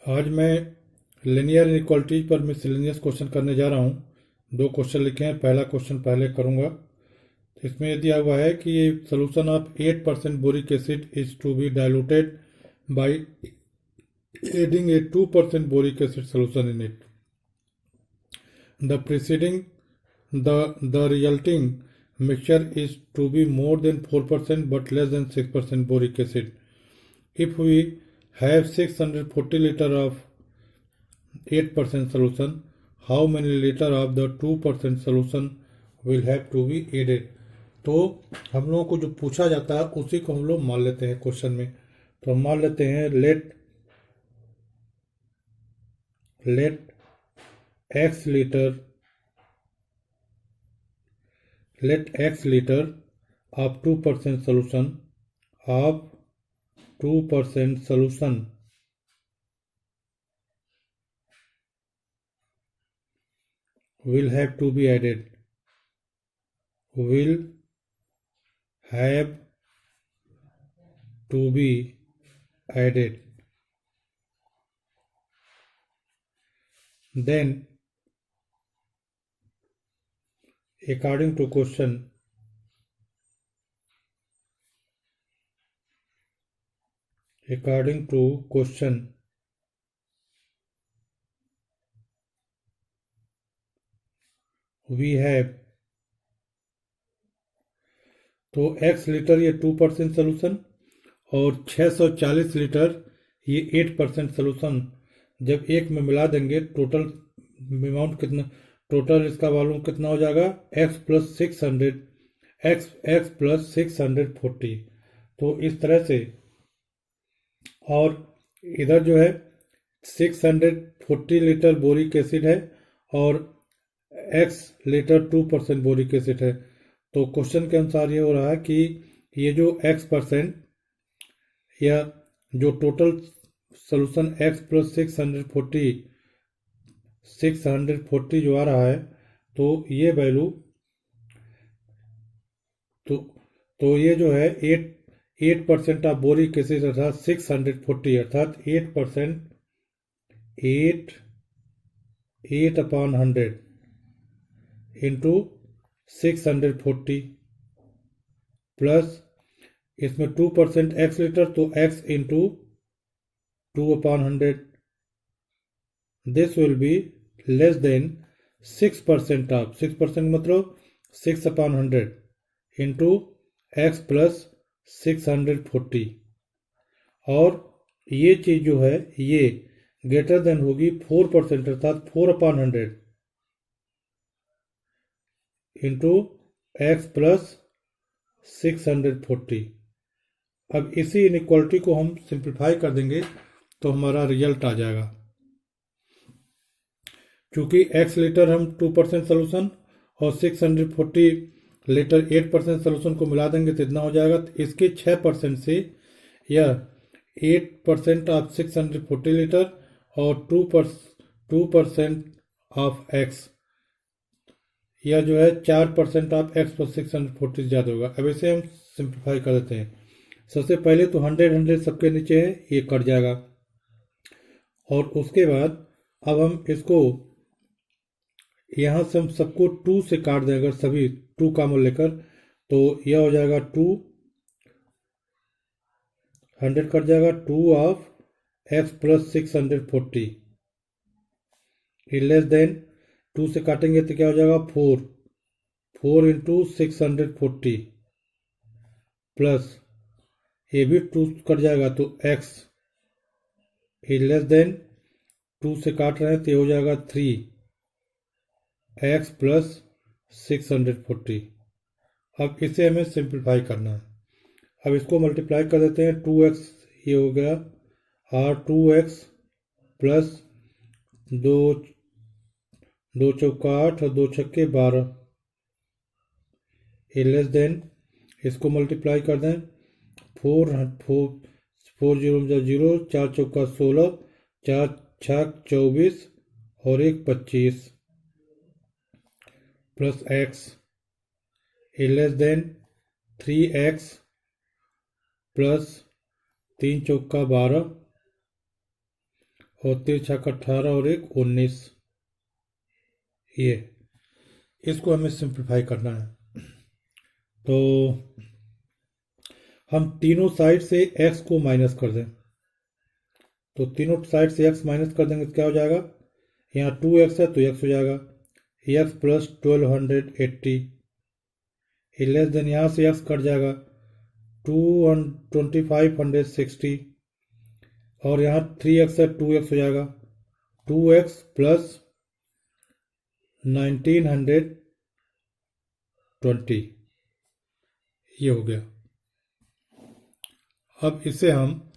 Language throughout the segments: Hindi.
आज मैं लिनियर इनइक्वालिटीज पर मिसलेनियस क्वेश्चन करने जा रहा हूँ। 2 क्वेश्चन लिखे हैं। पहला क्वेश्चन पहले करूँगा। इसमें दिया हुआ है कि solution of 8% boric acid is to be diluted by adding a 2% boric acid solution in it. The preceding the resulting mixture is to be more than 4% but less than 6% boric acid. If we have 640 liter of 8% solution, how many liter of the 2% solution will have to be added? तो हम लोगों को जो पूछा जाता है उसी को हम लोग मान लेते हैं क्वेश्चन में। तो हम मान लेते हैं late x liter of 2% solution will have to be added. Will have to be added. Then, according to question, we have तो x लीटर ये 2% सोल्यूशन और 640 लीटर ये 8% सोल्यूशन जब एक में मिला देंगे टोटल अमाउंट कितना, टोटल इसका वॉल्यूम कितना हो जाएगा x प्लस 640। तो इस तरह से, और इधर जो है 640 लीटर बोरिक एसिड है और x लीटर 2% बोरिक एसिड है। तो क्वेश्चन के अनुसार ये हो रहा है कि ये जो x% या जो टोटल सोल्यूशन x प्लस 640 जो आ रहा है, तो ये वैल्यू तो ये जो है 8% ऑफ बोरिक एसिड अर्थात 640 अर्थात 8% 8/100 इंटू 640 प्लस इसमें 2% x लीटर तो x into 2/100 this will be less than 6% of 6% मतलब 6/100 इंटू x प्लस 640 और ये चीज जो है ये ग्रेटर देन होगी 4% अर्थात 4/100 इंटू x प्लस 640। अब इसी इनइक्वालिटी को हम सिंप्लीफाई कर देंगे तो हमारा रिजल्ट आ जाएगा। क्योंकि x लीटर हम 2% सोल्यूशन और 640 लीटर 8% सोल्यूशन को मिला देंगे तो इतना हो जाएगा। तो इसके 6% से यह 8% ऑफ 640 लीटर और 2% ऑफ x, यह जो है 4% ऑफ x प्लस 640 ज़्यादा होगा। अब इसे हम सिंप्लीफाई कर देते हैं। सबसे पहले तो 100 सबके नीचे है, ये कट जाएगा और उसके बाद अब हम इसको यहाँ से हम सबको 2 से काट दें, अगर सभी 2 कॉमन लेकर तो यह हो जाएगा 2, 100 कट जाएगा 2 of x plus 640 less than 2 से काटेंगे तो क्या हो जाएगा 4 इंटू 640 प्लस ये भी 2 कट जाएगा तो x लेस देन 2 से काट रहे हैं तो ये हो जाएगा 3x प्लस 640। अब इसे हमें सिंप्लीफाई करना है। अब इसको मल्टीप्लाई कर देते हैं 2x, ये हो गया और 2x प्लस 2 चौका 8 और 2 छक्के 12 लेस देन इसको मल्टीप्लाई कर दें 4 0 0, 4 चौका 16, 4 छक 24 और 1 25 plus x less than 3x plus 3 चौका 12 और 3 छक 18 और 1 19। ये इसको हमें सिंप्लीफाई करना है। तो हम तीनों साइड से x को माइनस कर दें, तो तीनों साइड से x माइनस कर देंगे तो क्या हो जाएगा, यहाँ 2x है तो x हो जाएगा x प्लस 1280, लेस देन यहाँ से x कट जाएगा 2560, और यहाँ 3x है 2x हो जाएगा 2x प्लस 1920, ये हो गया। अब इसे हम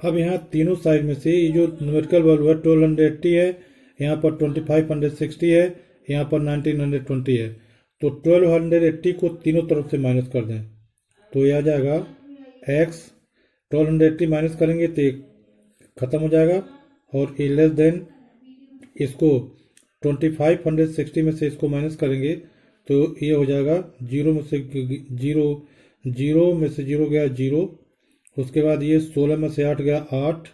अब यहाँ तीनों साइड में से ये जो न्यूमेरिकल वैल्यू है 1280 है, यहाँ पर 2560 है, यहाँ पर 1920 है, तो 1280 को तीनों तरफ से माइनस कर दें तो यह आ जाएगा x, 1280 माइनस करेंगे तो खत्म हो जाएगा, और लेस देन इसको 2560 में से इसको माइनस करेंगे तो ये हो जाएगा 0 में से 0 गया 0, उसके बाद ये 16 में से 8 गया 8,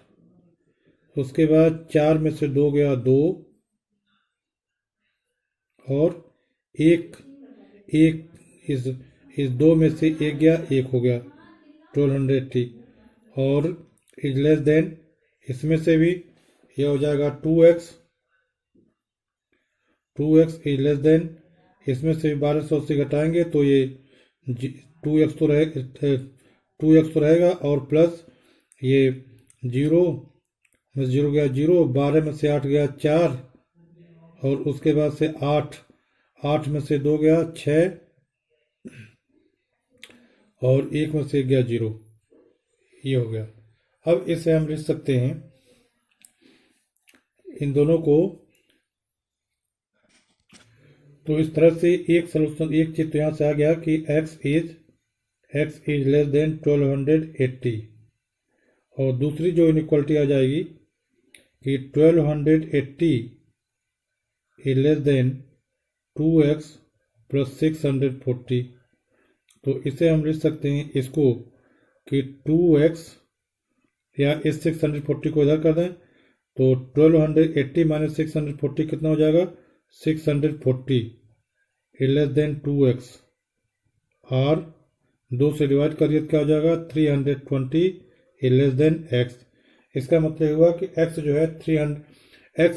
उसके बाद 4 में से 2 गया 2, और एक इस 2 में से 1 गया 1 हो गया 1280, और इज लेस देन इसमें से भी ये हो जाएगा 2x इज लेस देन इसमें से 1280 घटाएंगे तो ये 2x तो रहेगा, और प्लस ये 0 में से 0 गया 0, 12 में से 8 गया 4, और उसके बाद से 8 में से 2 गया 6, और 1 में से 1 गया 0, ये हो गया। अब इसे हम लिख सकते हैं इन दोनों को, तो इस तरह से एक सॉल्यूशन, एक चीज तो यहाँ से आ गया कि x इज लेस देन 1280, और दूसरी जो इनइक्वालिटी आ जाएगी कि 1280 is less then 2x plus 640, तो इसे हम लिख सकते हैं इसको कि 2x, या इस 640 को इधर कर दें तो 1280 माइनस 640 कितना हो जाएगा 640 इज लेस देन 2x, और 2 से डिवाइड करिए तो क्या हो जाएगा 320 इज लेस देन x। इसका मतलब हुआ कि x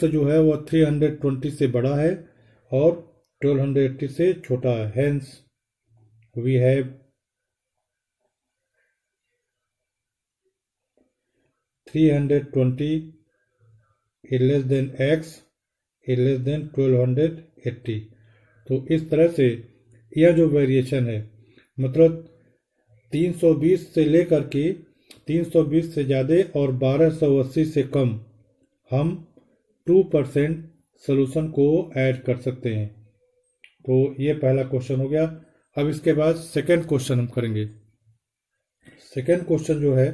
जो है वो 320 से बड़ा है और 1280 से छोटा है, hence we have 320 is less than x is less than 1280। तो इस तरह से यह जो वेरिएशन है, मतलब 320 से लेकर के 320 से ज़्यादा और 1280 से कम, हम 2% सोल्यूशन को ऐड कर सकते हैं। तो ये पहला क्वेश्चन हो गया। अब इसके बाद सेकंड क्वेश्चन हम करेंगे। सेकंड क्वेश्चन जो है,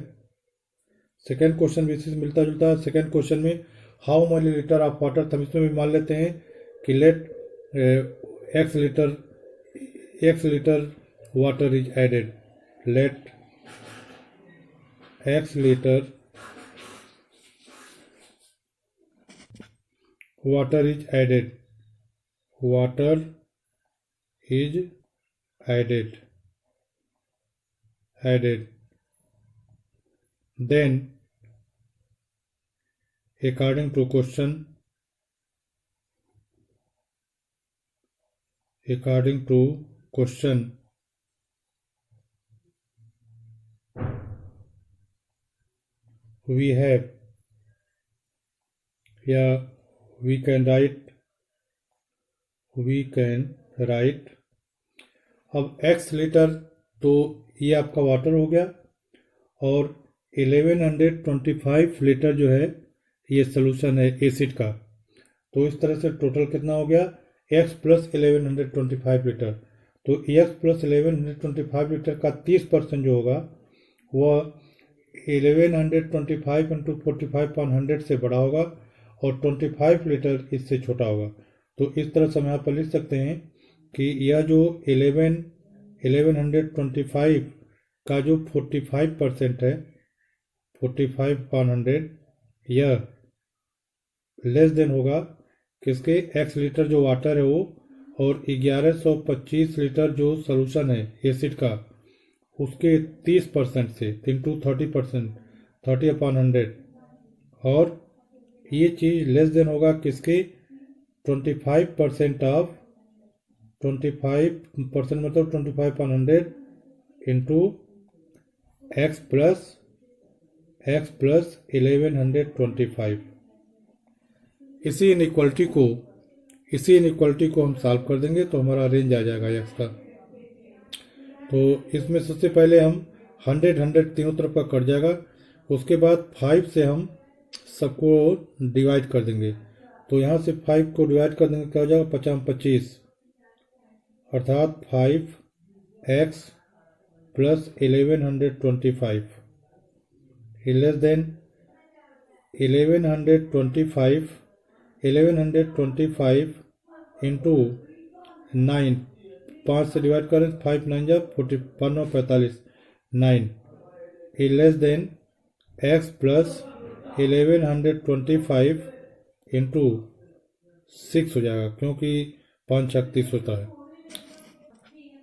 सेकंड क्वेश्चन भी इससे मिलता जुलता है। सेकंड क्वेश्चन में how many litre of water, हम इसमें भी मान लेते हैं कि let x litre water is added, let x litre water is added, water is added, then according to question we have, yeah, we can write अब x लीटर, तो ये आपका वाटर हो गया, और 1125 लीटर जो है ये सोल्यूशन है एसिड का। तो इस तरह से टोटल कितना हो गया x प्लस 1125 लीटर। तो x प्लस 1125 लीटर का 30% जो होगा वह 1125 इंटू 45/100 से बड़ा होगा, और 25 लीटर इससे छोटा होगा। तो इस तरह से हम यहाँ पर लिख सकते हैं कि यह जो 1125 का जो 45% है, 45/100, यह लेस देन होगा किसके, x लीटर जो वाटर है वो, और 1125 लीटर जो सोल्यूशन है एसिड का उसके 30% से इंटू 30%, 30/100, और ये चीज़ लेस देन होगा किसके, 25% ऑफ 25% मतलब 25/100 इंटू x प्लस 1125। इसी इनइक्वालिटी को हम सॉल्व कर देंगे तो हमारा रेंज आ जाएगा x का। तो इसमें सबसे पहले हम 100 तीनों तरफ का कट जाएगा, उसके बाद 5 से हम सबको डिवाइड कर देंगे। तो यहाँ से 5 को डिवाइड कर देंगे, क्या हो जाएगा, 50/25, अर्थात 5x plus 1125 less than 1125 into 9, 5 से डिवाइड करें, 5 9 जा 45 9 less than x plus 1125 into 6 हो जाएगा, क्योंकि 5 36 होता है।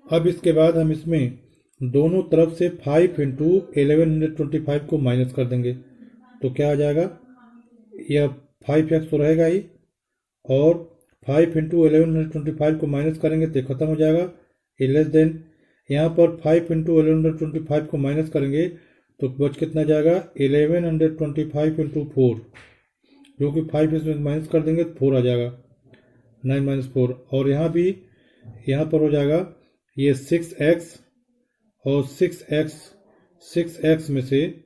अब इसके बाद हम इसमें दोनों तरफ से 5 इंटू 1125 को माइनस कर देंगे, तो क्या आ जाएगा, यह 5x तो रहेगा ही, और 5 इंटू 1125 को माइनस करेंगे तो खत्म हो जाएगा। लेस देन यहाँ पर 5 इंटू 1125 को माइनस करेंगे तो बच कितना जाएगा, 1125 इंटू 4, जो कि 5 इसमें माइनस कर देंगे तो 4 आ जाएगा, 9 - 4, और यहाँ पर हो जाएगा ये 6x, और 6x में से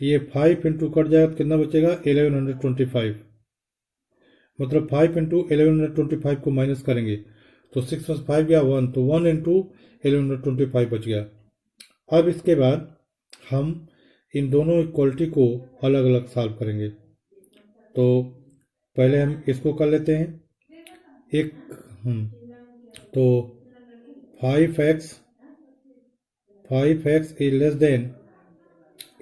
ये 5 इंटू कट जाएगा तो कितना बचेगा, 1125, मतलब 5 इंटू 1125 को माइनस करेंगे तो 6 में 5 गया 1, तो 1 इंटू 1125 बच गया। अब इसके बाद हम इन दोनों इक्वलिटी को अलग अलग सॉल्व करेंगे। तो पहले हम इसको कर लेते हैं एक, तो 5x is less than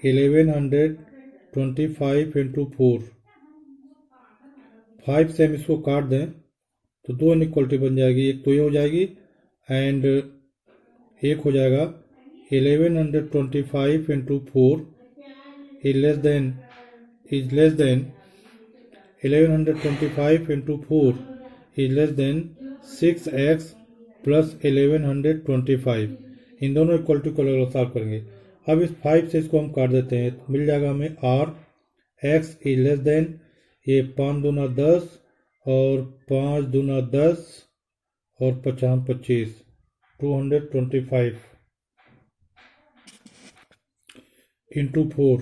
1125 into 4। 5 से हम इसको काट दें तो दो इनइक्वलिटी बन जाएगी, एक तो ये हो जाएगी एंड एक हो जाएगा 1125 into 4 is less than 1125 into 4 is less than 6x plus 1125। इन दोनों इक्वलिटी को अलग सॉल्व करेंगे। अब इस 5 से इसको हम काट देते हैं तो मिल जाएगा हमें r x is less then, ये 5 दूना 10 और 5 दूना 10 और 50 25, 225 इंटू 4,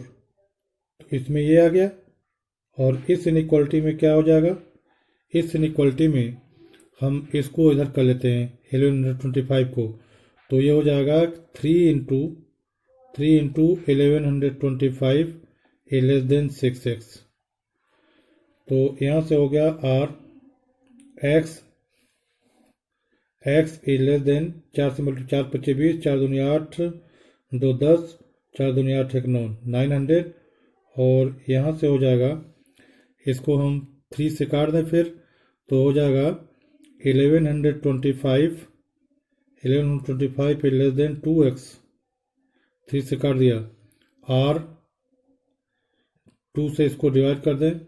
तो इसमें ये आ गया। और इस इनइक्वलिटी में क्या हो जाएगा, इस इनइक्वलिटी में हम इसको इधर कर लेते हैं 1125 को, तो ये हो जाएगा 3 इंटू 1125 ए लेस देन 6x। तो यहाँ से हो गया r x is less then 4 से मल्टीप्लाई 4 25 20, 4 दूनी 8, 2 10, 4 दूनी 8 1 9, 900। और यहाँ से हो जाएगा, इसको हम 3 से काट दें फिर तो हो जाएगा 1125 इज लेस देन 2x, 3 से काट दिया, r 2 से इसको डिवाइड कर दें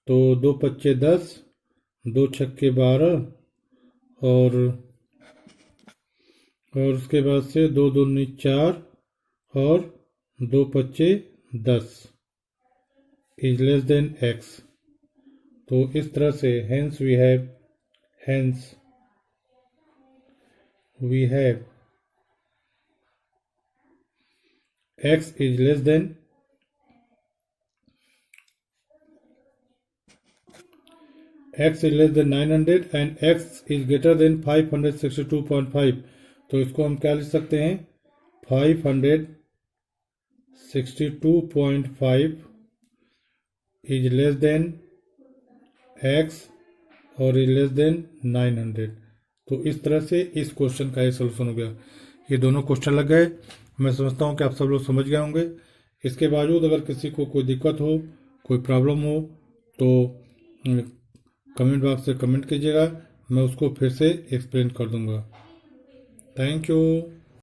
तो 2 25 10, 2 छक्के 12 और उसके बाद से 2 दूनी 4 और 2 25 10 इज लेस देन x। तो इस तरह से hence we have x is less than 900 and x is greater than 562.5। तो इसको हम क्या लिख सकते हैं, 562.5 is less than x और इज लेस देन 900। तो इस तरह से इस क्वेश्चन का ये सोल्यूशन हो गया। ये दोनों क्वेश्चन लग गए, मैं समझता हूँ कि आप सब लोग समझ गए होंगे। इसके बावजूद अगर किसी को कोई दिक्कत हो, कोई प्रॉब्लम हो तो कमेंट बॉक्स से कमेंट कीजिएगा, मैं उसको फिर से एक्सप्लेन कर दूंगा। Thank you.